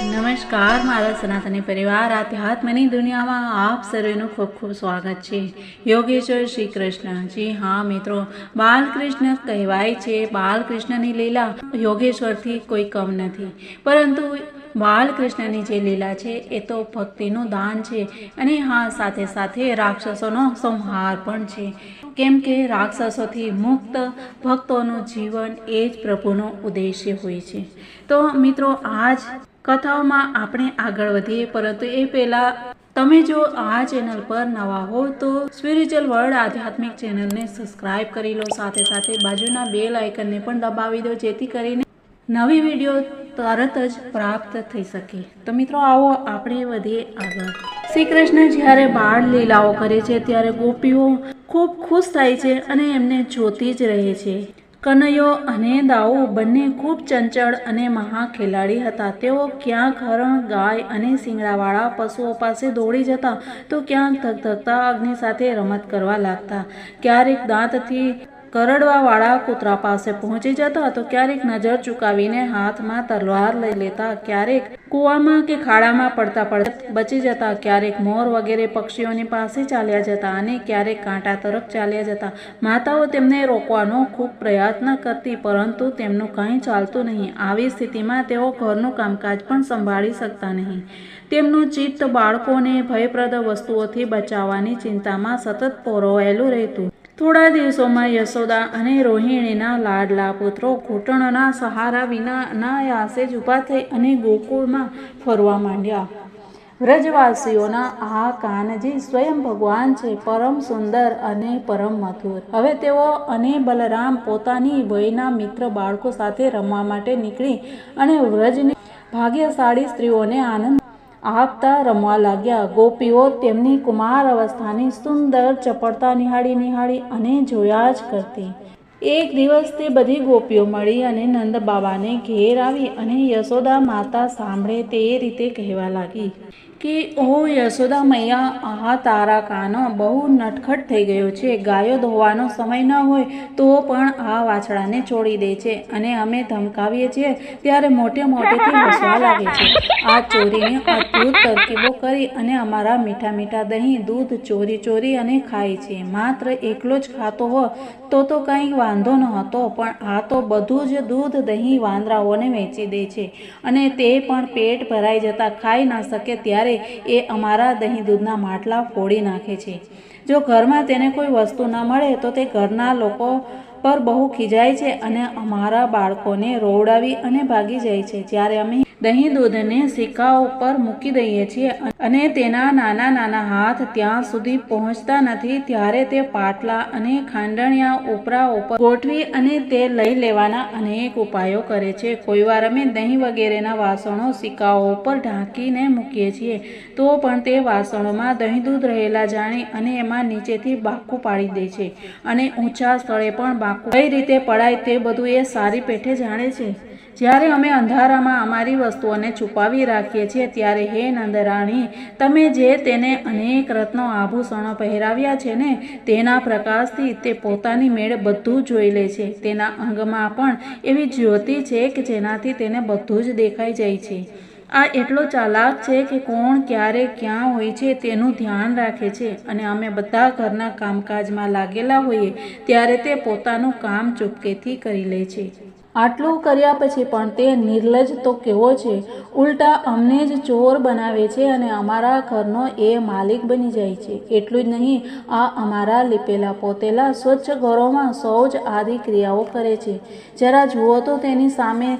નમસ્કાર મારા સનાતની પરિવાર આધ્યાત્મની દુનિયામાં આપ સર્વેનું ખૂબ ખૂબ સ્વાગત છે। યોગેશ્વર શ્રી કૃષ્ણ, જી હા મિત્રો, બાલકૃષ્ણ કહેવાય છે। બાલકૃષ્ણની લીલા યોગેશ્વરથી કોઈ કમ નથી, પરંતુ બાલકૃષ્ણની જે લીલા છે એ તો ભક્તિનું દાન છે, અને હા, સાથે સાથે રાક્ષસોનો સંહાર પણ છે, કેમ કે રાક્ષસોથી મુક્ત ભક્તોનું જીવન એ જ પ્રભુનો ઉદ્દેશ્ય હોય છે। તો મિત્રો, આજ કથાઓમાં આપણે આગળ વધીએ, પરંતુ એ પહેલાં તમે જો આ ચેનલ પર નવા હો તો સ્પિરિચ્યુઅલ વર્લ્ડ આધ્યાત્મિક ચેનલને સબસ્ક્રાઈબ કરી લો, સાથે સાથે બાજુના બેલ આઇકનને પણ દબાવી દો, જેથી કરીને નવી વિડીયો તરત જ પ્રાપ્ત થઈ શકે। તો મિત્રો, આવો આપણે વધીએ આગળ। શ્રી કૃષ્ણ જ્યારે બાળ લીલાઓ કરે છે ત્યારે ગોપીઓ ખૂબ ખુશ થાય છે અને એમને જોતી જ રહે છે। કનૈયો અને દાઉ બંને ખૂબ ચંચળ અને મહા ખેલાડી હતા। તેઓ ક્યાંક હરણ, ગાય અને શિંગડાવાળા પશુઓ પાસે દોડી જતા, તો ક્યાંક ધગધગતા અગ્નિ સાથે રમત કરવા લાગતા, ક્યારેક દાંતથી કરડવાવાળા કૂતરા પાસે પહોંચી જતા, તો ક્યારેક નજર ચૂકાવીને હાથમાં તલવાર લઈ લેતા, ક્યારેક કૂવામાં કે ખાડામાં પડતા પડતા બચી જતા, ક્યારેક મોર વગેરે પક્ષીઓની પાસે ચાલ્યા જતા અને ક્યારેક કાંટા તરફ ચાલ્યા જતા। માતાઓ તેમને રોકવાનો ખૂબ પ્રયત્ન કરતી, પરંતુ તેમનું કંઈ ચાલતું નહીં। આવી સ્થિતિમાં તેઓ ઘરનું કામકાજ પણ સંભાળી શકતા નહીં। તેમનું ચિત્ત બાળકોને ભયપ્રદ વસ્તુઓથી બચાવવાની ચિંતામાં સતત પોરવાયેલું રહેતું। થોડા દિવસોમાં યશોદા અને રોહિણીના લાડલા પુત્રો ઘૂંટણના સહારા વિના અનાયાસે જ ઊભા થઈ અને ગોકુળમાં ફરવા માંડ્યા। વ્રજવાસીઓના આ કાનજી સ્વયં ભગવાન છે, પરમ સુંદર અને પરમ મધુર। હવે તેઓ અને બલરામ પોતાની વયના મિત્ર બાળકો સાથે રમવા માટે નીકળી અને વ્રજની ભાગ્યશાળી સ્ત્રીઓને આનંદ આપતા રમવા લાગ્યા। ગોપીઓ તેમની કુમાર અવસ્થાની સુંદર ચપળતા નિહાળી અને જોયા જ કરતી। એક દિવસ તે બધી ગોપીઓ મળી અને નંદ બાબાને ઘેર આવી અને યશોદા માતા સાંભળે તે રીતે કહેવા લાગી કે ઓ યશોદા મૈયા, આ તારા કાનો બહુ નટખટ થઈ ગયો છે। ગાયો ધોવાનો સમય ન હોય તો પણ આ વાછડાને છોડી દે છે, અને અમે ધમકાવીએ છીએ ત્યારે મોટે મોટેથી હસવા લાગે છે। આ ચોરીની અદ્ભુત તરકીબો કરી અને અમારા મીઠા મીઠા દહીં, દૂધ ચોરી અને ખાય છે। માત્ર એકલો જ ખાતો હો તો કંઈ વાંધો ન હતો, પણ આ તો બધું જ દૂધ, દહીં વાંદરાઓને વેચી દે છે, અને તે પણ પેટ ભરાઈ જતા ખાઈ ન શકે ત્યારે એ અમારા દહીં દૂધના માટલા ફોડી નાખે છે। જો ઘરમાં તેને કોઈ વસ્તુ ન મળે તો તે ઘરના લોકો પર બહુ ખીજાય છે અને અમારા બાળકોને રોવડાવી અને ભાગી જાય છે। જ્યારે અમે દહીં દૂધને સિક્કા ઉપર મૂકી દઈએ છીએ અને તેના નાના નાના હાથ ત્યાં સુધી પહોંચતા નથી, ત્યારે તે પાટલા અને ખાંડણિયા ઉપરા ઉપર ગોઠવી અને તે લઈ લેવાના અનેક ઉપાયો કરે છે। કોઈવાર અમે દહીં વગેરેના વાસણો સિક્કાઓ ઉપર ઢાંકીને મૂકીએ છીએ, તો પણ તે વાસણોમાં દહીં દૂધ રહેલા જાણી અને એમાં નીચેથી બાકું પાડી દે છે, અને ઊંચા સ્થળે પણ બાકું કઈ રીતે પડાય તે બધું એ સારી પેઠે જાણે છે। જ્યારે અમે અંધારામાં અમારી વસ્તુઓને છુપાવી રાખીએ છીએ, ત્યારે હે નંદરાણી, તમે જે તેને અનેક રત્નો આભૂષણો પહેરાવ્યા છે ને, તેના પ્રકાશથી તે પોતાની મેળે બધું જોઈ લે છે। તેના અંગમાં પણ એવી જ્યોતિ છે કે જેનાથી તેને બધું જ દેખાઈ જાય છે। આ એટલો ચાલાક છે કે કોણ ક્યારે ક્યાં હોય છે તેનું ધ્યાન રાખે છે, અને અમે બધા ઘરના કામકાજમાં લાગેલા હોઈએ ત્યારે તે પોતાનું કામ ચૂપકેથી કરી લે છે। આટલું કર્યા પછી પણ તે નિર્લજ્જ તો કેવો છે, ઉલટા અમને જ ચોર બનાવે છે અને અમારા ઘરનો એ માલિક બની જાય છે। એટલું જ નહીં, આ અમારા લીપેલા પોતેલા સ્વચ્છ ઘરોમાં શૌચ આદિ ક્રિયાઓ કરે છે। જરા જુઓ તો તેની સામે,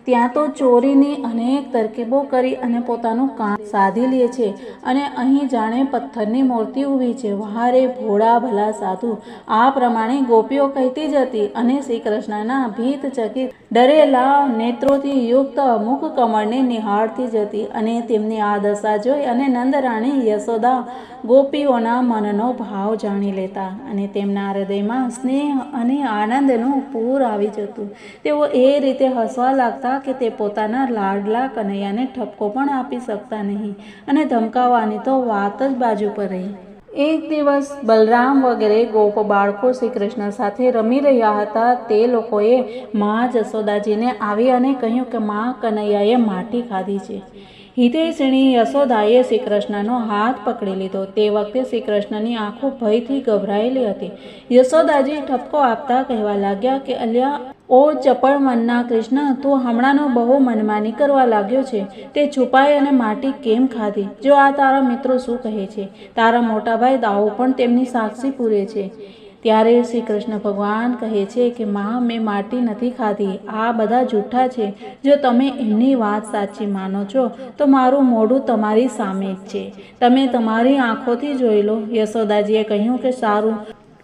ત્યાં તો ચોરીની અનેક તરકીબો કરી અને પોતાનું કામ સાધી લે છે, અને અહીં જાણે પથ્થરની મૂર્તિ ઊભી છે। વાહ રે ભોળા ભલા સાધુ! આ પ્રમાણે ગોપીઓ કહેતી જતી અને શ્રી કૃષ્ણના ભીતચકિત ડરેલા નેત્રોથી યુક્ત મુખ કમળને નિહાળતી જતી, અને તેમની આ દશા જોઈ અને નંદરાણી યશોદા ગોપીઓના મનનો ભાવ જાણી લેતા, અને તેમના હૃદયમાં સ્નેહ અને આનંદનું પૂર આવી જતું। તેઓ એ રીતે હસવા લાગતા કે તે પોતાના લાડલા કનૈયાને ઠપકો પણ આપી શકતા નહીં, અને ધમકાવવાની તો વાત જ બાજુ પર રહી। એક દિવસ બલરામ વગેરે ગોપ બાળકો શ્રી કૃષ્ણ સાથે રમી રહ્યા હતા. તે લોકોએ મા જશોદાજીને આવી અને કહ્યું કે મા કનૈયાએ માટી ખાધી છે. હિતૈષિણી યશોદાએ શ્રી કૃષ્ણનો હાથ પકડી લીધો. તે વખતે શ્રી કૃષ્ણની આંખો ભયથી ગભરાયેલી હતી. યશોદાજી ઠપકો આપતા કહેવા લાગ્યા કે અલ્યા ઓ ચપળ મનના કૃષ્ણ, તું હમણાંનો બહુ મનમાની કરવા લાગ્યો છે. તે છુપાઈ અને માટી કેમ ખાધી? જો આ તારા મિત્રો શું કહે છે? તારા મોટા ભાઈ દાઉ પણ તેમની સાક્ષી પૂરે છે. ત્યારે શ્રી કૃષ્ણ ભગવાન કહે છે કે માં, મેં માટી નથી ખાધી. આ બધા જૂઠા છે. જો તમે એમની વાત સાચી માનો છો તો મારું મોઢું તમારી સામે જ છે. તમે તમારી આંખોથી જોઈ લો. યશોદાજીએ કહ્યું કે સારું,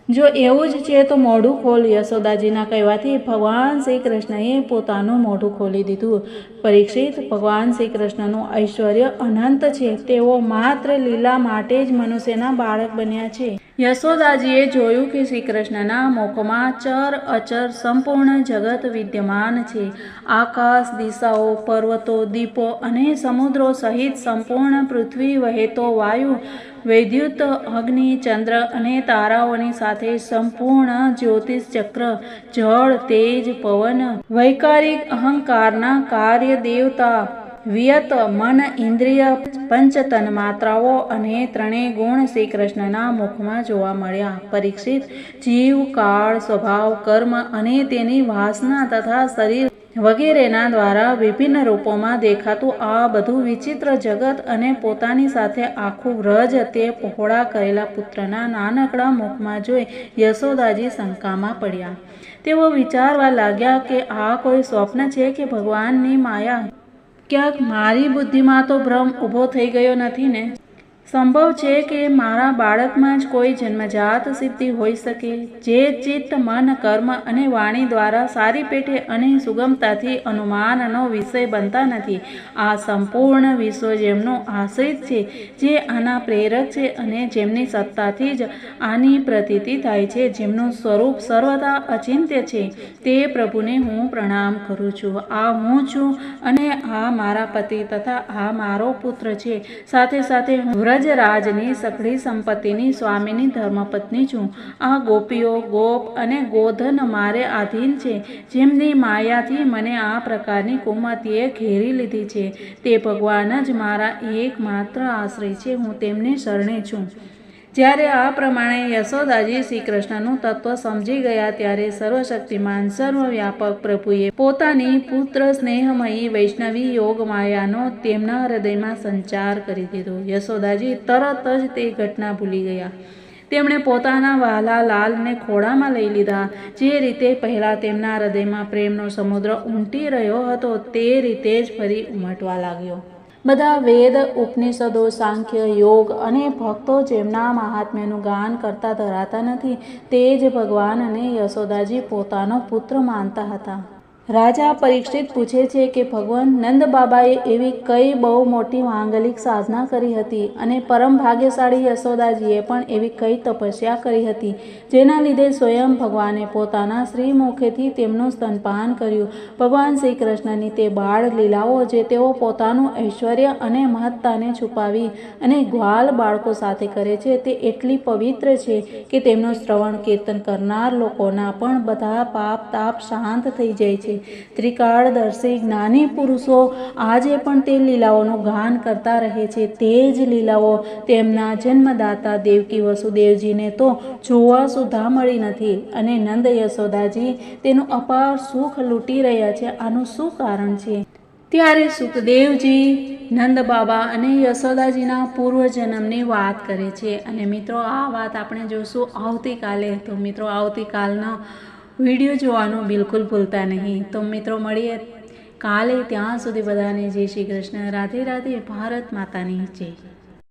જો એવું જ છે તો મોઢું ખોલ. યશોદાજીના કહેવાથી ભગવાન શ્રી કૃષ્ણએ પોતાનું મોઢું ખોલી દીધું. પરીક્ષિત, ભગવાન શ્રી કૃષ્ણનું ઐશ્વર્ય અનંત છે. તેઓ માત્ર લીલા માટે જ મનુષ્યના બાળક બન્યા છે. યશોદાજીએ જોયું કે શ્રી કૃષ્ણના મુખમાં ચર અચર સંપૂર્ણ જગત વિદ્યમાન છે. આકાશ, દિશાઓ, પર્વતો, દીપો અને સમુદ્રો સહિત સંપૂર્ણ પૃથ્વી, વહેતો વાયુ, વૈદ્યુત, અગ્નિ, ચંદ્ર અને તારાઓની સાથે સંપૂર્ણ જ્યોતિષ ચક્ર, જળ, તેજ, પવન, વૈકારિક અહંકારના કાર્ય, દેવતા, વિયત, મન, ઇન્દ્રિય, પંચ તન્માત્રાઓ અને ત્રણેય ગુણ શ્રી કૃષ્ણના મુખમાં જોવા મળ્યા. પરીક્ષિત, જીવ, કાળ, સ્વભાવ, કર્મ અને તેની વાસના તથા શરીર વગેરેના દ્વારા વિભિન્ન રૂપોમાં દેખાતું આ બધું વિચિત્ર જગત અને પોતાની સાથે આખું વ્રજ તે પહોળા કરેલા પુત્રના નાનકડા મુખમાં જોઈ યશોદાજી શંકામાં પડ્યા. તેઓ વિચારવા લાગ્યા કે આ કોઈ સ્વપ્ન છે કે ભગવાનની માયા? ક્યાંક મારી બુદ્ધિમાં તો ભ્રમ ઊભો થઈ ગયો નથી ને? સંભવ છે કે મારા બાળકમાં જ કોઈ જન્મજાત સિદ્ધિ હોઈ શકે, જે ચિત્ત, મન, કર્મ અને વાણી દ્વારા સારી પેઠે અને સુગમતાથી અનુમાનનો વિષય બનતા નથી. આ સંપૂર્ણ વિશ્વ જેમનો આશ્રિત છે, જે આના પ્રેરક છે અને જેમની સત્તાથી જ આની પ્રતીતિ થાય છે, જેમનું સ્વરૂપ સર્વદા અચિંત્ય છે, તે પ્રભુને હું પ્રણામ કરું છું. આ હું છું અને આ મારા પતિ તથા આ મારો પુત્ર છે. સાથે સાથે હું રાજની સઘળી સંપત્તિની સ્વામીની ધર્મપત્ની છું. આ ગોપીઓ, ગોપ અને ગોધન મારે આધીન છે, જેમની માયાથી મને આ પ્રકારની કુમતીએ ઘેરી લીધી છે. તે ભગવાન જ મારા એકમાત્ર આશ્રય છે. હું તેમને શરણે છું. જ્યારે આ પ્રમાણે યશોદાજી શ્રી કૃષ્ણનું તત્વ સમજી ગયા ત્યારે સર્વશક્તિમાન, સર્વવ્યાપક પ્રભુએ પોતાની પુત્ર સ્નેહમયી વૈષ્ણવી યોગ માયાનો તેમના હૃદયમાં સંચાર કરી દીધો. યશોદાજી તરત જ તે ઘટના ભૂલી ગયા. તેમણે પોતાના વહાલા લાલને ખોળામાં લઈ લીધા. જે રીતે પહેલાં તેમના હૃદયમાં પ્રેમનો સમુદ્ર ઉમટી રહ્યો હતો, તે રીતે જ ફરી ઉમટવા લાગ્યો. બધા વેદ, ઉપનિષદો, સાંખ્ય, યોગ અને ભક્તો જેમના મહાત્મ્યનું ગાન કરતા ધરાતા નથી, તે જ ભગવાન અને યશોદાજી પોતાનો પુત્ર માનતા હતા. રાજા પરીક્ષિત પૂછે છે કે ભગવાન નંદ બાબાએ એવી કઈ બહુ મોટી માંગલિક સાધના કરી હતી અને પરમ ભાગ્યશાળી યશોદાજીએ પણ એવી કઈ તપસ્યા કરી હતી, જેના લીધે સ્વયં ભગવાને પોતાના શ્રી મુખેથી તેમનું સ્તનપાન કર્યું. ભગવાન શ્રી કૃષ્ણની તે બાળ લીલાઓ, જે તેઓ પોતાનું ઐશ્વર્ય અને મહત્તાને છુપાવી અને ગ્વાલ બાળકો સાથે કરે છે, તે એટલી પવિત્ર છે કે તેમનું શ્રવણ કીર્તન કરનાર લોકોના પણ બધા પાપ તાપ શાંત થઈ જાય છે. ત્રિકાળદર્શી જ્ઞાની પુરુષો આજે પણ તે લીલાઓનું ગાન કરતા રહે છે. તે જ લીલાઓ તેમના જન્મદાતા દેવકી વસુદેવજીને તો જોવા સુદ્ધા મળી નથી અને નંદ યશોદાજી તેનું અપાર સુખ લૂંટી રહ્યા છે. આનું શું કારણ છે? ત્યારે સુખદેવજી નંદ બાબા અને યશોદાજીના પૂર્વજન્મની વાત કરે છે. અને મિત્રો, આ વાત આપણે જોશું આવતીકાલે. તો મિત્રો, આવતીકાલનો વિડીયો જોવાનું બિલકુલ ભૂલતા નહીં. તો મિત્રો, મળીએ કાલે. ત્યાં સુધી બધાને જય શ્રી કૃષ્ણ. રાધે રાધે. ભારત માતાની જય.